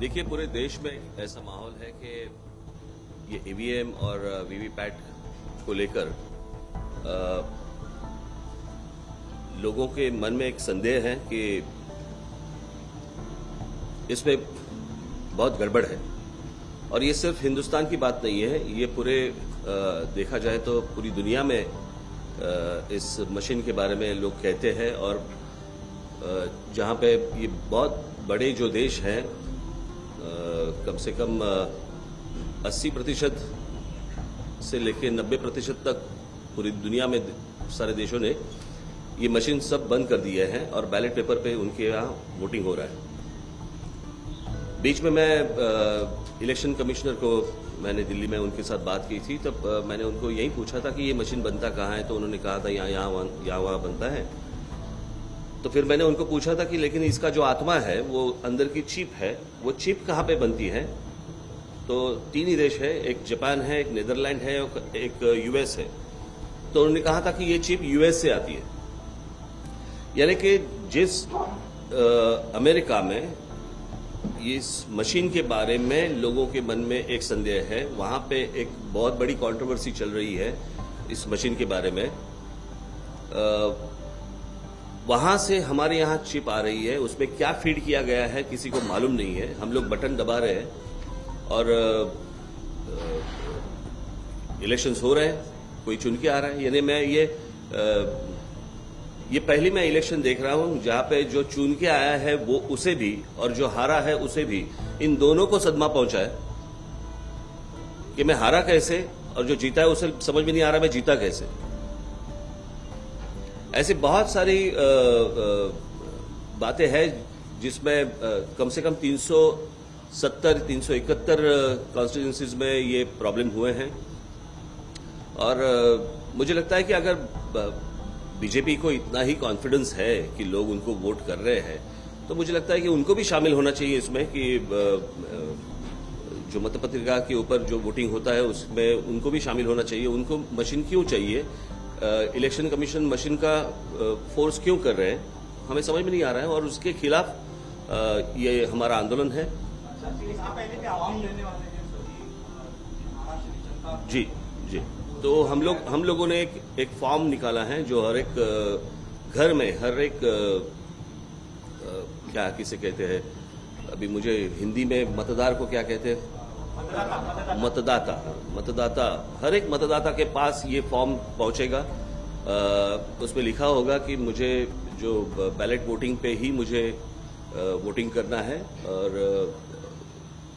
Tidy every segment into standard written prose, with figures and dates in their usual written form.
देखिए, पूरे देश में ऐसा माहौल है कि ये ईवीएम और वीवीपैट को लेकर लोगों के मन में एक संदेह है कि इसमें बहुत गड़बड़ है। और ये सिर्फ हिंदुस्तान की बात नहीं है, ये पूरे देखा जाए तो पूरी दुनिया में इस मशीन के बारे में लोग कहते हैं। और जहां पे ये बहुत बड़े जो देश हैं, कम से कम 80% से लेकर 90% तक पूरी दुनिया में सारे देशों ने ये मशीन सब बंद कर दिए हैं और बैलेट पेपर पे उनके यहाँ वोटिंग हो रहा है। बीच में मैं इलेक्शन कमिश्नर को मैंने दिल्ली में उनके साथ बात की थी, तब मैंने उनको यही पूछा था कि ये मशीन बनता कहाँ है, तो उन्होंने कहा था यहाँ वहाँ बनता है। तो फिर मैंने उनको पूछा था कि लेकिन इसका जो आत्मा है वो अंदर की चिप है, वो चिप कहाँ पे बनती है? तो 3 ही देश है, एक जापान है, एक नीदरलैंड है और एक यूएस है। तो उन्होंने कहा था कि ये चिप यूएस से आती है। यानी कि जिस अमेरिका में इस मशीन के बारे में लोगों के मन में एक संदेह है, वहां पे एक बहुत बड़ी कंट्रोवर्सी चल रही है इस मशीन के बारे में। वहां से हमारे यहाँ चिप आ रही है, उसमें क्या फीड किया गया है किसी को मालूम नहीं है। हम लोग बटन दबा रहे हैं और इलेक्शंस हो रहे हैं, कोई चुन के आ रहा है। यानी मैं ये पहली मैं इलेक्शन देख रहा हूं जहां पे जो चुन के आया है वो उसे भी और जो हारा है उसे भी, इन दोनों को सदमा पहुंचा है कि मैं हारा कैसे और जो जीता है उसे समझ में नहीं आ रहा मैं जीता कैसे। ऐसी बहुत सारी बातें हैं जिसमें कम से कम 371 कॉन्स्टिट्यूंसीज में ये प्रॉब्लम हुए हैं। और मुझे लगता है कि अगर बीजेपी को इतना ही कॉन्फिडेंस है कि लोग उनको वोट कर रहे हैं, तो मुझे लगता है कि उनको भी शामिल होना चाहिए इसमें कि जो मतपत्रिका के ऊपर जो वोटिंग होता है उसमें उनको भी शामिल होना चाहिए। उनको मशीन क्यों चाहिए? इलेक्शन कमीशन मशीन का फोर्स क्यों कर रहे हैं, हमें समझ में नहीं आ रहा है और उसके खिलाफ ये हमारा आंदोलन है। जी जी, तो हम लोगों ने एक फॉर्म निकाला है जो हर एक घर में, हर एक क्या किसे कहते हैं, अभी मुझे हिंदी में मतदार को क्या कहते हैं, मतदाता, हर एक मतदाता के पास ये फॉर्म पहुंचेगा। उसमें लिखा होगा कि मुझे जो बैलेट वोटिंग पे ही मुझे वोटिंग करना है और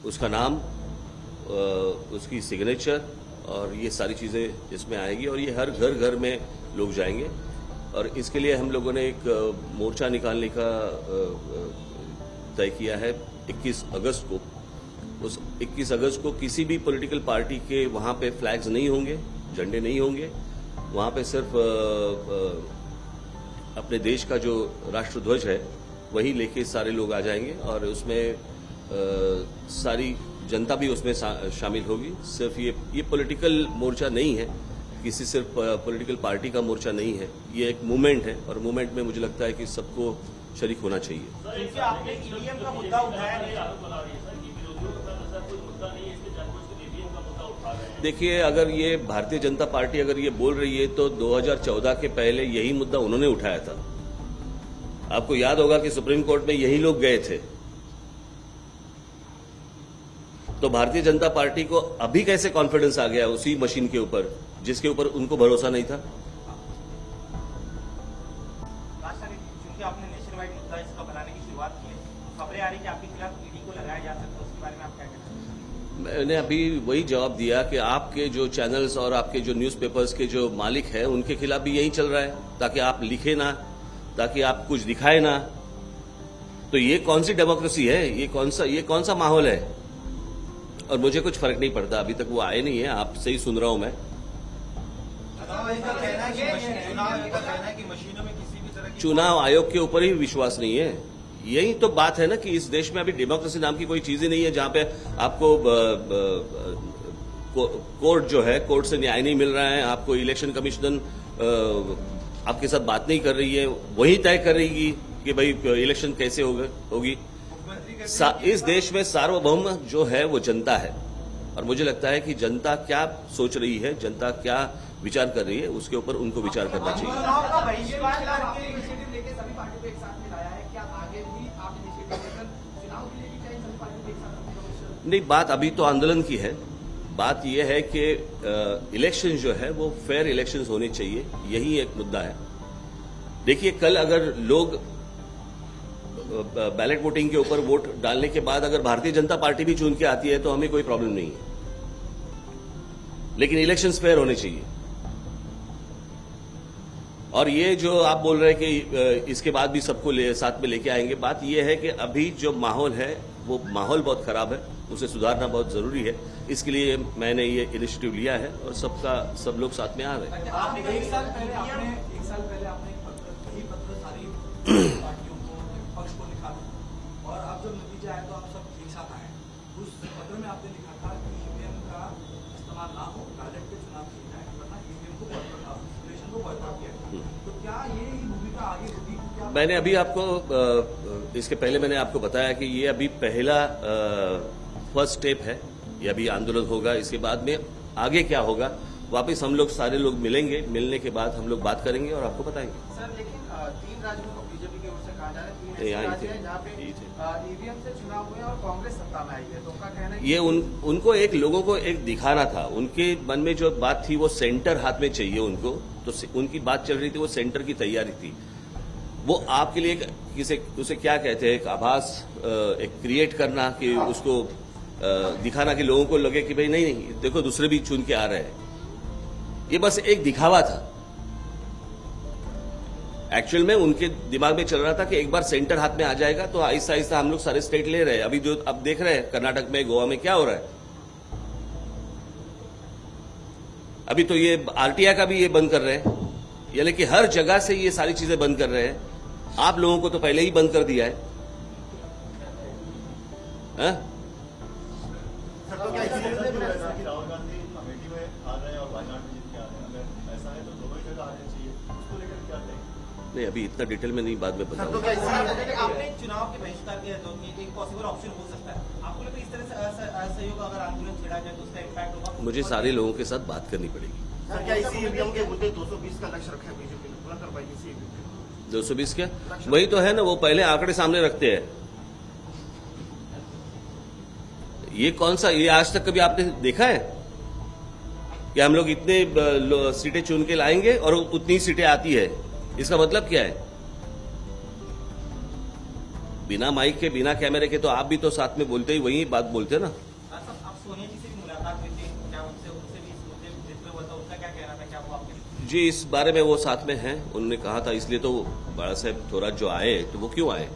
उसका नाम, उसकी सिग्नेचर और ये सारी चीजें इसमें आएगी और ये हर घर में लोग जाएंगे। और इसके लिए हम लोगों ने एक मोर्चा निकालने का तय किया है 21 अगस्त को। उस 21 अगस्त को किसी भी पॉलिटिकल पार्टी के वहां पे फ्लैग्स नहीं होंगे, झंडे नहीं होंगे। वहां पे सिर्फ अपने देश का जो राष्ट्रध्वज है वही लेके सारे लोग आ जाएंगे और उसमें सारी जनता भी उसमें शामिल होगी। सिर्फ ये पॉलिटिकल मोर्चा नहीं है, किसी सिर्फ पॉलिटिकल पार्टी का मोर्चा नहीं है, ये एक मूवमेंट है और मूवमेंट में मुझे लगता है कि सबको शरीक होना चाहिए। आपने ईवीएम का मुद्दा उठाया, देखिए, अगर ये भारतीय जनता पार्टी अगर ये बोल रही है तो 2014 के पहले यही मुद्दा उन्होंने उठाया था। आपको याद होगा कि सुप्रीम कोर्ट में यही लोग गए थे। तो भारतीय जनता पार्टी को अभी कैसे कॉन्फिडेंस आ गया उसी मशीन के ऊपर जिसके ऊपर उनको भरोसा नहीं था? क्योंकि आपने नेशन वाइड मुद्दा इसका बनाने की शुरुआत की है, खबरें आ रही कि आपके खिलाफ ईडी को लगाया जा सकता है, उसके बारे में आप क्या कहते हैं? मैंने अभी वही जवाब दिया कि आपके जो चैनल्स और आपके जो न्यूज़पेपर्स के जो मालिक हैं उनके खिलाफ भी यही चल रहा है, ताकि आप लिखे ना, ताकि आप कुछ दिखाए ना। तो ये कौन सी डेमोक्रेसी है? ये कौन सा माहौल है? और मुझे कुछ फर्क नहीं पड़ता, अभी तक वो आए नहीं है, आपसे ही सुन रहा हूं मैं। चुनाव आयोग के ऊपर ही विश्वास नहीं है। यही तो बात है ना कि इस देश में अभी डेमोक्रेसी नाम की कोई चीज ही नहीं है, जहां पे आपको कोर्ट जो है, कोर्ट से न्याय नहीं मिल रहा है, आपको इलेक्शन कमीशन आपके साथ बात नहीं कर रही है, वही तय कर रही कि भाई इलेक्शन कैसे होगी। इस देश में सार्वभौम जो है वो जनता है, और मुझे लगता है कि जनता क्या सोच रही है, जनता क्या विचार कर रही है, उसके ऊपर उनको विचार करना चाहिए। चुनाव का बहिष्कार करके इनिशिएटिव लेके सभी पार्टी को एक साथ मिलाया है, क्या आगे भी आप इनिशिएटिव लेकर चुनाव के लिए भी चाहे सभी पार्टी को एक साथ? नहीं, बात अभी तो आंदोलन की है। बात यह है कि इलेक्शन जो है वो फेयर इलेक्शंस होने चाहिए, यही एक मुद्दा है। देखिए, कल अगर लोग बैलेट वोटिंग के ऊपर वोट डालने के बाद अगर भारतीय जनता पार्टी भी चुन के आती है तो हमें कोई प्रॉब्लम नहीं है, लेकिन इलेक्शंस फेयर होने चाहिए। और ये जो आप बोल रहे हैं कि इसके बाद भी सबको साथ में लेके आएंगे, बात ये है कि अभी जो माहौल है वो माहौल बहुत खराब है, उसे सुधारना बहुत जरूरी है। इसके लिए मैंने ये इनिशिएटिव लिया है और सब लोग साथ में आ रहे हैं। आपने एक साल पहले आपने एक पत्र सारी पार्टियों को, पक्ष को लिखा था, और अब जब नतीजा आया तो आप सब एक साथ आए। उस पत्र में आपने लिखा था कि ईवीएम का इस्तेमाल ना हो, बैलेट पे चुनाव किया जाए, वरना ईवीएम को बॉयकॉट किया जाए। तो क्या ये भूमिका आगे होगी? मैंने अभी आपको इसके पहले मैंने आपको बताया कि ये अभी पहला फर्स्ट स्टेप है, ये अभी आंदोलन होगा। इसके बाद में आगे क्या होगा, वापस हम लोग सारे लोग मिलेंगे, मिलने के बाद हम लोग बात करेंगे और आपको बताएंगे। सर, लेकिन 3 राज्यों को बीजेपी की ओर से कहा जा रहा है, 3 यहाँ ही राज्य थे, हैं जहाँ पे यही थे। ईवीएम से चुनाव हुए और कांग्रेस सत्ता में आई है, तो उनका कहना है कि ये उनको एक लोगों को एक दिखाना था, उनके मन में जो बात थी वो सेंटर हाथ में चाहिए उनको, तो उनकी बात चल रही थी, वो सेंटर की तैयारी थी। वो आपके लिए उसे क्या कहते हैं, एक आभास एक क्रिएट करना, कि उसको दिखाना कि लोगों को लगे कि भाई नहीं देखो दूसरे भी चुन के आ रहे हैं। ये बस एक दिखावा था। एक्चुअल में उनके दिमाग में चल रहा था कि एक बार सेंटर हाथ में आ जाएगा तो आहिस्ता आहिस्ता हम लोग सारे स्टेट ले रहे हैं। अभी जो अब देख रहे हैं कर्नाटक में, गोवा में क्या हो रहा है। अभी तो ये आरटीआई का भी ये बंद कर रहे हैं, यानी कि हर जगह से ये सारी चीजें बंद कर रहे हैं। आप लोगों को तो पहले ही बंद कर दिया है, हाँ? राहुल गांधी अमेठी में आ रहे हैं और वायनाड में जीत के आ रहे हैं, अगर ऐसा है तो दोनों जगह आने चाहिए, उसको लेकर क्या कहेंगे? नहीं, अभी इतना डिटेल में नहीं, बाद में बताऊंगा। आपने चुनाव के बहिष्कार किया तो एक पॉसिबल ऑप्शन हो सकता है। आपको लगता है इस तरह से असहयोग अगर आंदोलन छेड़ा जाए तो उसका इम्पैक्ट होगा? मुझे सारे लोगों के साथ बात करनी पड़ेगी। सर, क्या इसी ईवीएम के मुद्दे 220 का लक्ष्य रखा है बीजेपी ने, पूरा कर पाएगी इसी ईवीएम? 220 क्या, वही तो है ना, वो पहले आंकड़े सामने रखते हैं। ये कौन सा, ये आज तक कभी आपने देखा है कि हम लोग इतने सीटें चुन के लाएंगे और उतनी सीटें आती है? इसका मतलब क्या है? बिना माइक के, बिना कैमरे के तो आप भी तो साथ में बोलते ही वही बात बोलते ना। आप सोनिया जी से भी मुलाकात हुई थी, क्या उनसे भी इस मुद्दे में जिक्र हुआ था, उनका क्या कहना था, क्या वो आपके? जी, इस बारे में वो साथ में हैं, उन्होंने कहा था, इसलिए तो बाला साहेब थोड़ा जो आए तो वो क्यों आए?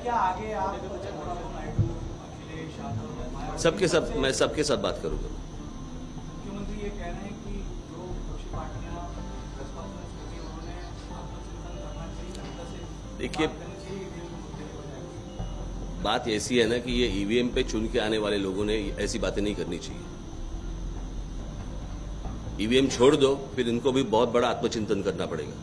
क्या आगे आप चंद्रबाबू नायडू, अखिलेश यादव, सबके सब, मैं सबके साथ बात करूंगा। मुख्यमंत्री ये कह रहे हैं कि जो विपक्षी पार्टियां बसपा में स्थिति, उन्होंने आत्मचिंतन करना चाहिए, जनता से देखिए, बात करनी चाहिए, ईवीएम के मुद्दे को लेकर। बात ऐसी है ना कि ये ईवीएम पे चुन के आने वाले लोगों ने ऐसी बातें नहीं करनी चाहिए। ईवीएम छोड़ दो, फिर इनको भी बहुत बड़ा आत्मचिंतन करना पड़ेगा।